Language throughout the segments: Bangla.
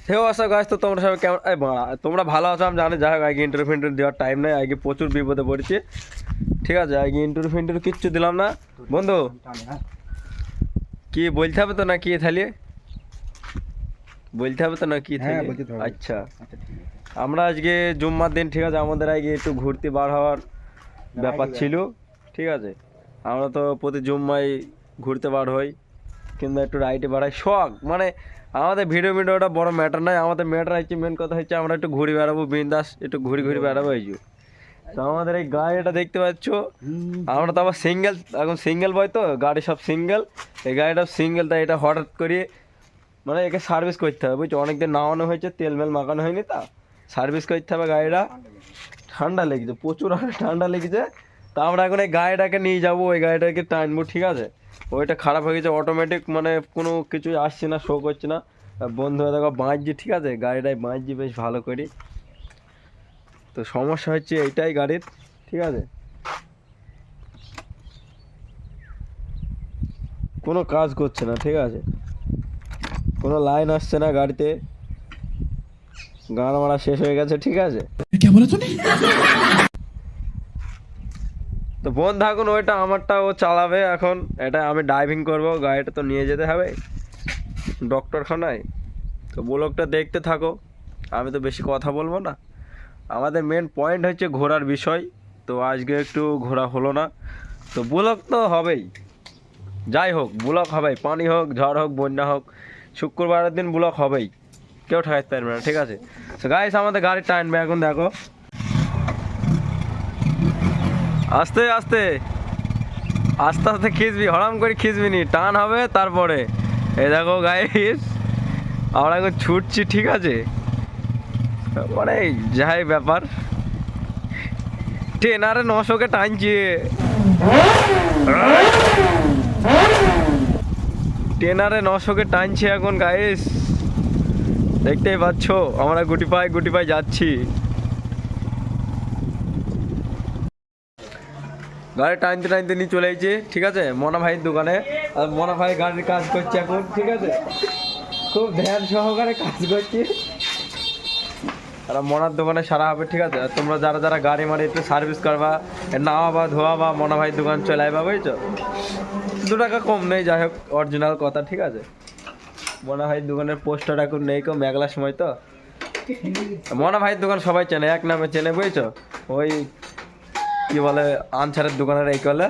সেও আসা গাছ তো তোমরা সবাই কেমন তোমরা ভালো আছো আমি জানি, যাই হোক আগে ইন্টারভিউ ফিন্টারভিউ দেওয়ার টাইম নেই, আগে প্রচুর বিপদে পড়েছি, ঠিক আছে। আগে ইন্টারভিউ ফিন্টারভিউ কিচ্ছু দিলাম না বন্ধু। কি বলতে হবে তো না কি তাহলে বলতে হবে তো না কি তাহলে? আচ্ছা, আমরা আজকে জুম্মার দিন, ঠিক আছে, আমাদের আগে একটু ঘুরতে বার হওয়ার ব্যাপার ছিল, ঠিক আছে। আমরা তো প্রতি জুম্মায় ঘুরতে বার হই কিংবা একটু রাইডে বাড়াই, শখ মানে আমাদের ভিডিওটা বড় ম্যাটার নয়, আমাদের ম্যাটার হচ্ছে, মেন কথা হচ্ছে আমরা একটু ঘুরে বেড়াবো বিন্দাস, একটু ঘুরে বেড়াবো এই যে। তো আমাদের এই গাড়িটা দেখতে পাচ্ছ, আমরা তো আবার সিঙ্গেল, এখন সিঙ্গেল বয় তো গাড়ি সব সিঙ্গেল, এই গাড়িটা সিঙ্গেল, তাই এটা হঠাৎ করে মানে একে সার্ভিস করতে হবে বুঝছো, অনেকদিন নামানো হয়েছে, তেল মেল মাখানো হয়নি, তা সার্ভিস করতে হবে গাড়িটা। ঠান্ডা লেগেছে প্রচুর, ঠান্ডা লেগেছে, তা আমরা এখন এই গাড়িটাকে নিয়ে যাবো, ওই গাড়িটাকে টানবো, ঠিক আছে। ওইটা খারাপ হয়ে গেছে অটোমেটিক, মানে কোনো কিছু আসছে না, শো করছে না। বন্ধু দেখো বাঁচছি, ঠিক আছে, গাড়িটাই বাঁচছি বেশ ভালো করি। তো সমস্যা হচ্ছে এইটাই গাড়ির, ঠিক আছে, কোনো কাজ করছে না, ঠিক আছে, কোনো লাইন আসছে না গাড়িতে, গান মারা শেষ হয়ে গেছে, ঠিক আছে। তো বোন থাকুন, ওইটা আমারটা ও চালাবে এখন, এটা আমি ড্রাইভিং করব, গাড়িটা তো নিয়ে যেতে হবে ডক্টরখানায়। তো ব্লগটা দেখতে থাকো, আমি তো বেশি কথা বলবো না, আমাদের মেন পয়েন্ট হচ্ছে ঘোরার বিষয়। তো আজকে একটু ঘোরা হলো না, তো ব্লগ তো হবেই, যাই হোক ব্লগ হবেই, পানি হোক ঝড় হোক বন্যা হোক, শুক্রবারের দিন ব্লগ হবেই, কেউ ঠেকাতে পারবে না, ঠিক আছে। তো গাইস আমাদের গাড়ি টানবে এখন, দেখো আস্তে আস্তে আস্তে আস্তে খিঁচবি, হরাম করে খিঁচবি নি, টান হবে তারপরে। এই দেখো গাইস আমরা এখন ছুটছি, ঠিক আছে, মানে যাই ব্যাপার, ট্রেনারে 900-কে টানছি, ট্রেনারে 900-কে টানছি এখন গাইস, দেখতেই পাচ্ছ আমরা গুটি পায়ে যাচ্ছি। গাড়ি টানতে টানতে নিয়ে চলে এসেছি, ঠিক আছে, মনা ভাইয়ের দোকানে। আর মনা ভাই গাড়ির কাজ করছে এখন, ঠিক আছে, খুব ধ্যান সহকারে কাজ করছি। আর মনার দোকানে সারা হবে, ঠিক আছে। আর তোমরা যারা যারা গাড়ি মারি একটু সার্ভিস করবা, নাওয়া বা ধোয়া বা মনা ভাইয়ের দোকান চলে আসবা বুঝছো, 2 টাকা কম নেই, যাই হোক অরিজিনাল কথা, ঠিক আছে। মনা ভাইয়ের দোকানের পোস্টার এখন নেই, কেউ মেঘলার সময় তো। মনা ভাইয়ের দোকান সবাই চেনে, এক নামে চেনে বুঝছো, ওই কি বলে আনসারের দোকানের এই কলে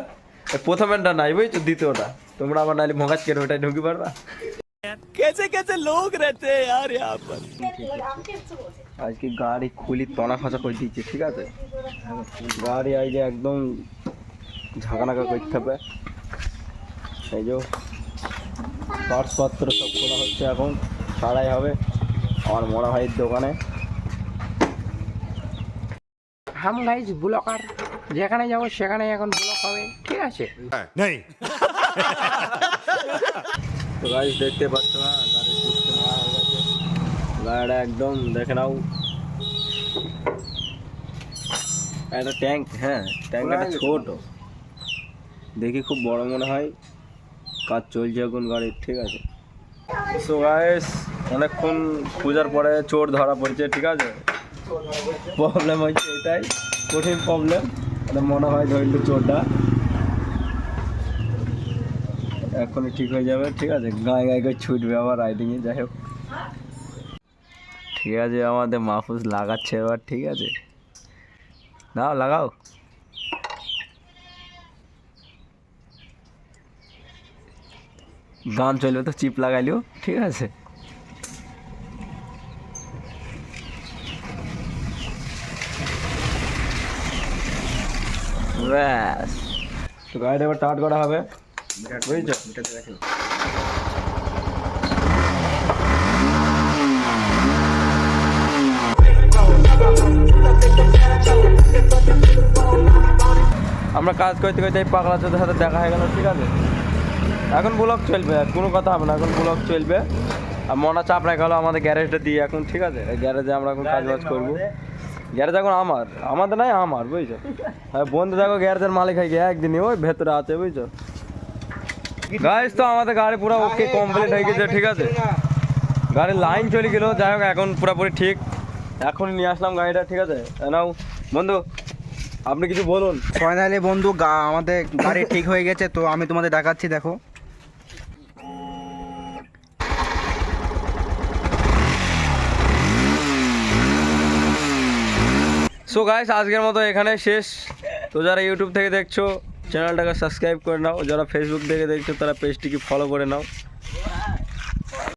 প্রথমেরটা নাই বুঝছো, দ্বিতীয়টা তোমরা আবার নাইলে ভগাজ করে ওটাই ঢুকি পারবা। कैसे कैसे लोग रहते हैं यार यहाँ पर। আজকে গাড়ি খুলি টনা খাঁচা করে দিচ্ছি, ঠিক আছে, গাড়ি আজকে একদম ঝাঁকানাকা করতে হবে। এই যে পার্টসপত্র সব খোলা হচ্ছে এখন, ছাড়াই হবে আমার মনা ভাইয়ের দোকানে। হাম গাইজ ব্লকার, যেখানে যাবো সেখানে এখন ব্লক হবে, ঠিক আছে। তো গাড়ি দেখতে পাচ্ছ না, গাড়ির সিস্টেম হয়ে গেছে, গাড়িটা একদম দেখে নাও, একটা ট্যাঙ্ক, হ্যাঁ ট্যাঙ্কটা ছোট, দেখি খুব বড় মনে হয়, কাজ চলছে এখন গাড়ির, ঠিক আছে। সো গাইস অনেকক্ষণ খোঁজার পরে চোর ধরা পড়ছে, ঠিক আছে, প্রবলেম হচ্ছে এটাই, কঠিন প্রবলেম, মনে হয় ধরল চোরটা, এখনই ঠিক হয়ে যাবে, ঠিক আছে, গায়ে গায়ে করে ছুটবে আবার রাইডিংয়ে, যাই হোক ঠিক আছে। আমাদের মাহফুজ লাগাচ্ছে এবার, ঠিক আছে, নাও লাগাও, গান চলবে তো চিপ লাগাইলেও, ঠিক আছে। ব্যাস, তো গাড়িটা এবার স্টার্ট করা হবে বুঝছো। আমরা কাজ করতে করতে এই পাগলা চোদের সাথে দেখা হয়ে গেল, ঠিক আছে, এখন ব্লগ চলবে, কোনো কথা হবে না, এখন ব্লগ চলবে। আর মনা চাপ রেখে গেলো আমাদের গ্যারেজটা দিয়ে এখন, ঠিক আছে, এই গ্যারেজে আমরা এখন কাজ বাজ করবো, গ্যারেজ এখন আমাদের নাই আমার বুঝছো। আর বন্ধু দেখো গ্যারেজের মালিক হয়ে গিয়ে একদিনই ওই ভেতরে আছে বুঝছো। গাইস তো আমাদের গাড়ি পুরো ওকে কমপ্লিট হয়ে গেছে, ঠিক আছে, গাড়ির লাইন চলে গেলো, যাই হোক এখন পুরোপুরি ঠিক। এখন নিয়ে আসলাম গাড়িটা, ঠিক আছে। নাও বন্ধু আপনি কিছু বলুন। ফাইনালি বন্ধু আমাদের গাড়ি ঠিক হয়ে গেছে, তো আমি তোমাদের দেখাচ্ছি, দেখো। সো গাইস আজকের মতো এখানে শেষ। তো যারা ইউটিউব থেকে দেখছো চ্যানেলটাকে সাবস্ক্রাইব করে নাও, যারা ফেসবুক থেকে দেখছো তারা পেজটিকে ফলো করে নাও।